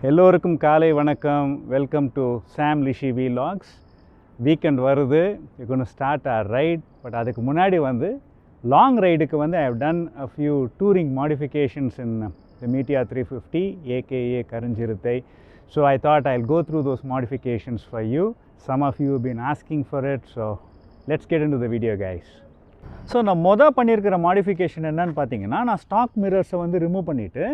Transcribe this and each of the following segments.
எல்லோருக்கும் காலை வணக்கம். வெல்கம் டு சாம் லிஷி vlogs. வீக்கெண்ட் வருது. you're going to start our ride. But அதுக்கு முன்னாடி வந்து லாங் ரைடுக்கு வந்து I have done a few touring modifications in the Meteor350 aka karunchirutthai. So I thought I'll go through those modifications for you. Some of you have been asking for it, so let's get into the video guys. So நான் பண்ணியிருக்கிற modification என்னன்னு பார்த்தீங்கன்னா, நான் stock மிரர்ஸை வந்து remove பண்ணிவிட்டு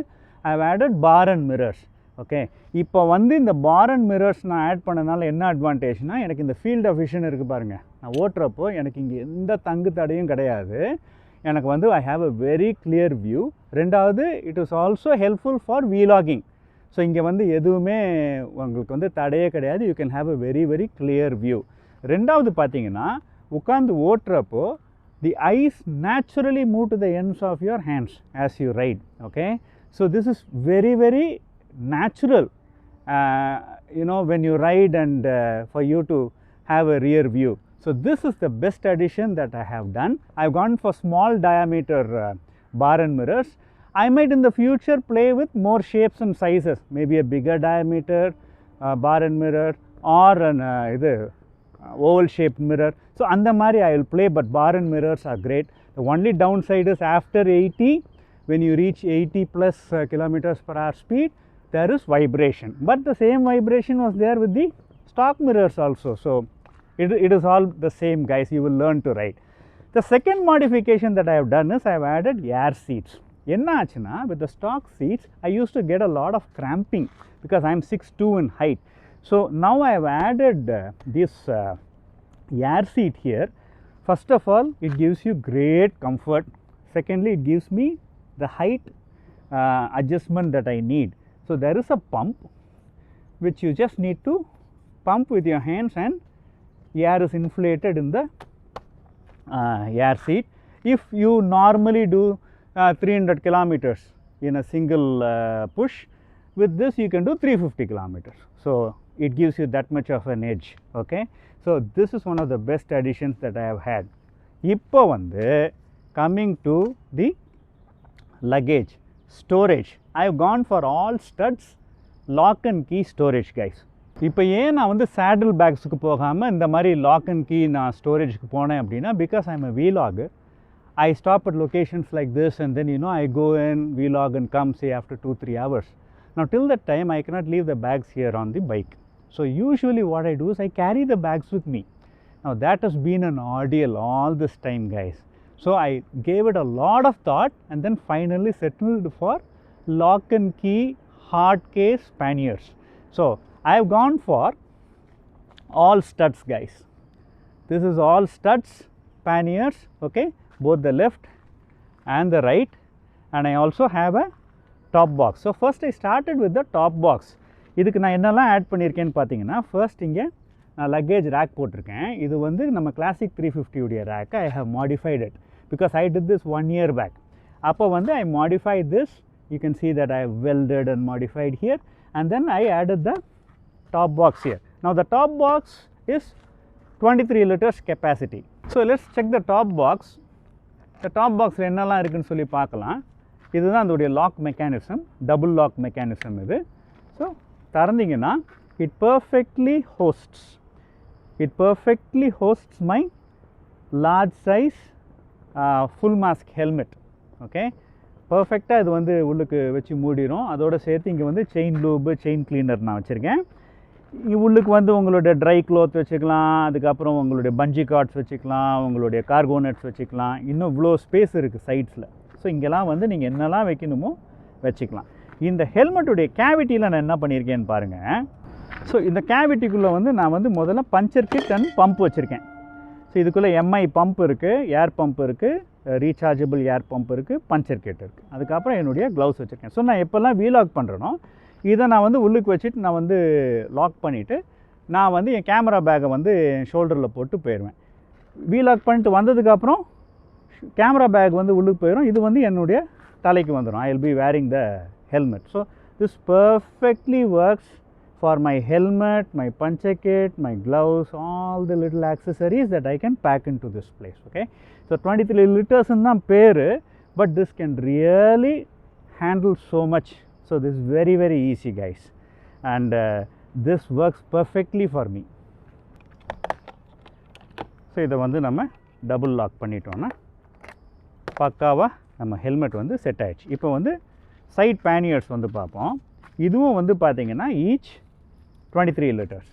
I have added bar and mirrors. Okay, இப்போ வந்து இந்த பார் அண்ட் மிரர்ஸ் நான் ஆட் பண்ணனால என்ன அட்வான்டேஜ்னால், எனக்கு இந்த ஃபீல்ட் ஆஃப் விஷன் இருக்குது பாருங்கள். நான் ஓட்டுறப்போ எனக்கு இங்கே எந்த தங்கு தடையும் கிடையாது. எனக்கு வந்து I have a very clear view. ரெண்டாவது, it is also helpful for wheel locking. So இங்கே வந்து எதுவுமே உங்களுக்கு வந்து தடையே கிடையாது. You can have a very very clear view. ரெண்டாவது பார்த்தீங்கன்னா, உட்காந்து ஓட்டுறப்போ the eyes naturally move to the ends of your hands as you ride. Okay, so this is very very natural, when you ride and for you to have a rear view. So this is the best addition that I have done. I have gone for small diameter bar and mirrors. I might in the future play with more shapes and sizes, maybe a bigger diameter bar and mirror or an oval shaped mirror. So and the mari I will play, but bar and mirrors are great. The only downside is after 80, when you reach 80 plus kilometers per hour speed, there is vibration, but the same vibration was there with the stock mirrors also. So it is all the same guys, you will learn to ride. The second modification that I have done is I have added air seats. Enna aachuna, with the stock seats I used to get a lot of cramping because I am 6'2" in height. So now I have added this air seat here. First of all, it gives you great comfort. Secondly, it gives me the height adjustment that I need. So there is a pump which you just need to pump with your hands and air is inflated in the air seat. If you normally do 300 kilometers in a single push, with this you can do 350 kilometers. So it gives you that much of an edge. Okay, so this is one of the best additions that I have had. இப்போ வந்து coming to the luggage storage, I have gone for all studs lock and key storage guys. இப்போ ஏன் நான் வந்து saddle bagsக்கு போகாமல் இந்த மாதிரி lock and key நான் ஸ்டோரேஜ்க்கு போனேன் அப்படின்னா, because I am a vlogger, I stop at locations like this and then I go in, vlog and come say after 2-3 hours. Now till that time I cannot leave the bags here on the bike. So usually what I do is I carry the bags with me. Now that has been an ordeal all this time guys. So I gave it a lot of thought and then finally settled for lock and key hard case panniers. So I have gone for all studs guys. This is all studs panniers, okay, both the left and the right, and I also have a top box. So first I started with the top box. இதுக்கு நான் என்னெல்லாம் add பண்ணியிருக்கேன்னு பார்த்தீங்கன்னா, first இங்கே நான் luggage rack போட்டிருக்கேன். இது வந்து நம்ம கிளாசிக் 350 உடைய ரேக்கை I have modified it because I did this 1 year back. அப்போ வந்து I modified this. You can see that I have welded and modified here, and then I added the top box here. Now the top box is 23 liters capacity. So let's check the top box. The top box என்னெல்லாம் இருக்குன்னு சொல்லி பார்க்கலாம். இதுதான் அதோடைய lock mechanism, double lock mechanism இது. So திறந்தீங்கன்னா it perfectly hosts my large size full mask helmet. Okay, பர்ஃபெக்டாக இது வந்து உள்ளுக்கு வச்சு மூடிடும். அதோடு சேர்த்து இங்கே வந்து செயின் லூபு, செயின் கிளீனர் நான் வச்சுருக்கேன். உள்ளுக்கு வந்து உங்களுடைய ட்ரை க்ளோத் வச்சுக்கலாம், அதுக்கப்புறம் உங்களுடைய பஞ்சி கார்ட்ஸ் வச்சுக்கலாம், உங்களுடைய கார்கோ நட்ஸ் வச்சுக்கலாம். இன்னும் இவ்வளோ ஸ்பேஸ் இருக்குது சைட்ஸில். ஸோ இங்கெல்லாம் வந்து நீங்கள் என்னெல்லாம் வைக்கணுமோ வச்சுக்கலாம். இந்த ஹெல்மெட்டுடைய கேவிட்டியில் நான் என்ன பண்ணியிருக்கேன்னு பாருங்கள். ஸோ இந்த கேவிட்டிக்குள்ளே வந்து நான் வந்து முதல்ல பஞ்சர் கிட் அண்ட் பம்ப் வச்சுருக்கேன். ஸோ இதுக்குள்ளே எம்ஐ பம்ப் இருக்குது, ஏர் பம்ப் இருக்குது, ரீசார்ஜபிள் ஏர் பம்ப் இருக்குது, பஞ்சர் கிட் இருக்குது. அதுக்கப்புறம் என்னுடைய க்ளவுஸ் வச்சுருக்கேன். ஸோ நான் எப்போல்லாம் வீலாக் பண்ணுறேனோ இதை நான் வந்து உள்ளுக்கு வச்சுட்டு நான் வந்து லாக் பண்ணிவிட்டு நான் வந்து என் கேமரா பேக்கை வந்து என் ஷோல்டரில் போட்டு போயிடுவேன். வீலாக் பண்ணிட்டு வந்ததுக்கப்புறம் கேமரா பேக் வந்து உள்ளுக்கு போயிடும். இது வந்து என்னுடைய தலைக்கு வந்துடும். I will be wearing the helmet. So this perfectly works for my helmet, my puncture kit, my gloves, all the little accessories that I can pack into this place. Okay, so 23 liters in the pair, but this can really handle so much. So this is very very easy guys. and this works perfectly for me. So இதை வந்து நம்ம double lock பண்ணிட்டோம்னா பக்காவாக நம்ம helmet வந்து set ஆயிடுச்சு. இப்போ வந்து சைட் பேனியர்ஸ் வந்து பார்ப்போம். இதுவும் வந்து பார்த்தீங்கன்னா ஈச் 23 liters.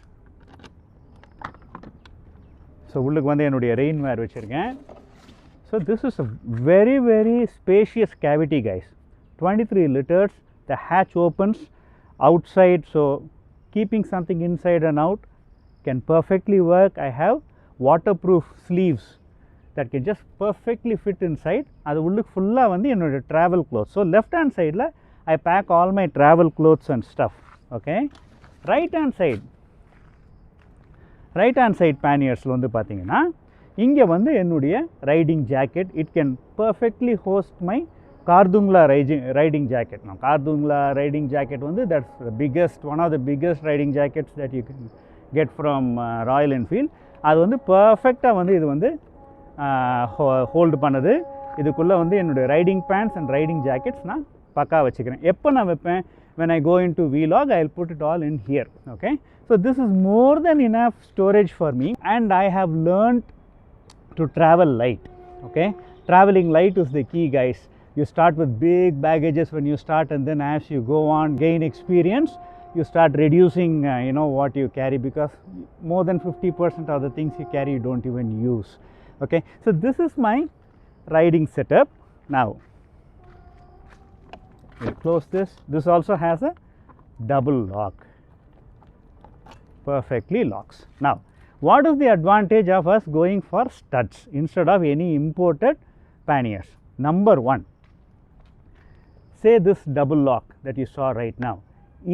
ஸோ உள்ளுக்கு வந்து என்னுடைய ரெயின் வேர் வச்சுருக்கேன். So this is a very very spacious cavity guys. 23 liters, the hatch opens outside, so keeping something inside and out can perfectly work. I have waterproof sleeves that can just perfectly fit inside. அது உள்ளுக்கு ஃபுல்லாக வந்து என்னோடய travel clothes. So left hand sideல I pack all my travel clothes and stuff. Okay, right hand side panniersல வந்து பார்த்தீங்கன்னா இங்கே வந்து என்னுடைய riding jacket. It can perfectly host my Khardungla riding jacket. நான் கார்துங்லா ரைடிங் ஜாக்கெட் வந்து that's the biggest, one of the biggest riding jackets that you can get from Royal Enfield. அது வந்து பர்ஃபெக்டாக வந்து இது வந்து ஹோல்டு பண்ணுது. இதுக்குள்ளே வந்து என்னுடைய riding pants and riding jackets நான் பக்கா வச்சுக்கிறேன். எப்போ நான் வைப்பேன்? when I go into vlog, I will put it all in here. Okay, so this is more than enough storage for me, and I have learned to travel light. Okay, traveling light is the key guys. You start with big baggages when you start, and then as you go on gain experience, you start reducing you know what you carry, because more than 50% of the things you carry you don't even use. Okay, so this is my riding setup. Now we'll close this. This also has a double lock, perfectly locks. Now what is the advantage of us going for studs instead of any imported panniers? Number one, say this double lock that you saw right now,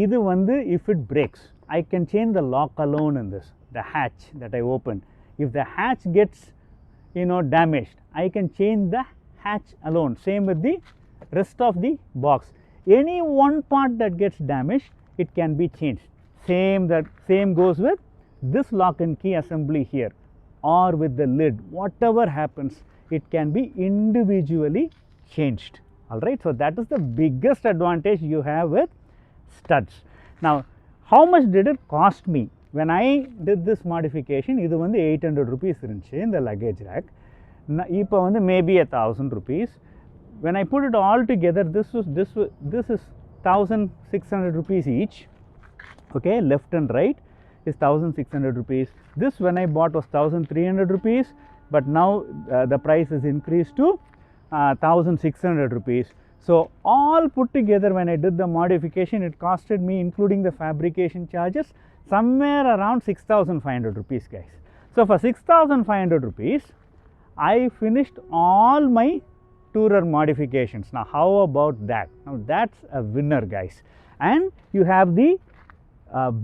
idu vandu if it breaks, I can change the lock alone in this, the hatch that I open. If the hatch gets you know damaged, I can change the hatch alone. Same with the rest of the box. Any one part that gets damaged, it can be changed. Same goes with this lock and key assembly here, or with the lid. Whatever happens, it can be individually changed. All right, so that is the biggest advantage you have with studs. Now how much did it cost me when I did this modification? Idu vandu 800 rupees irunchu in the luggage rack. Ipo vandu maybe 1000 rupees. When I put it all together, this is 1600 rupees each. Okay, left and right is 1600 rupees. This when I bought was 1300 rupees, but now the price is increased to 1600 rupees. So all put together, when I did the modification, it costed me, including the fabrication charges, somewhere around 6500 rupees guys. So for 6500 rupees I finished all my tourer modifications. Now how about that? Now that's a winner guys, and you have the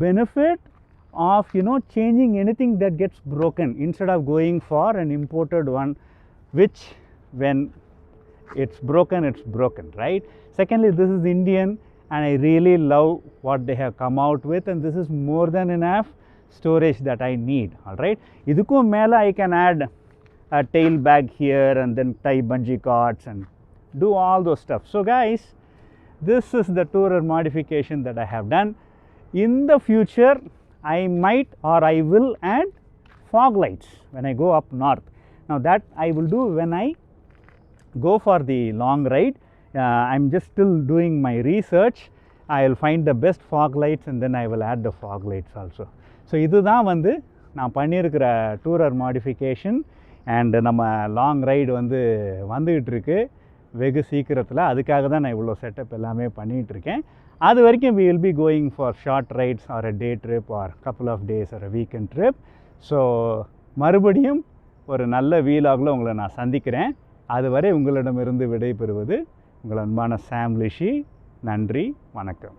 benefit of you know changing anything that gets broken instead of going for an imported one, which when it's broken, right? Secondly, this is Indian, and I really love what they have come out with, and this is more than enough storage that I need. All right, idukku mela I can add a tail bag here and then tie bungee cords and do all those stuff. So guys, this is the tourer modification that I have done. In the future I might or I will add fog lights when I go up north. Now that I will do when I go for the long ride. I'm just still doing my research. I will find the best fog lights and then I will add the fog lights also. So idu dhaan vandu நான் பண்ணியிருக்கிற tourer modification, and நம்ம long ride வந்துக்கிட்டு இருக்கு வெகு சீக்கிரத்தில். அதுக்காக தான் நான் இவ்வளோ செட்டப் எல்லாமே பண்ணிகிட்ருக்கேன். அது வரைக்கும் we will be going for short rides or a day trip or couple of days or a weekend trip. So மறுபடியும் ஒரு நல்ல வீலாகில் உங்களை நான் சந்திக்கிறேன். அதுவரை உங்களிடமிருந்து விடைபெறுவது உங்கள் அன்பான சாம் லிஷி. நன்றி, வணக்கம்.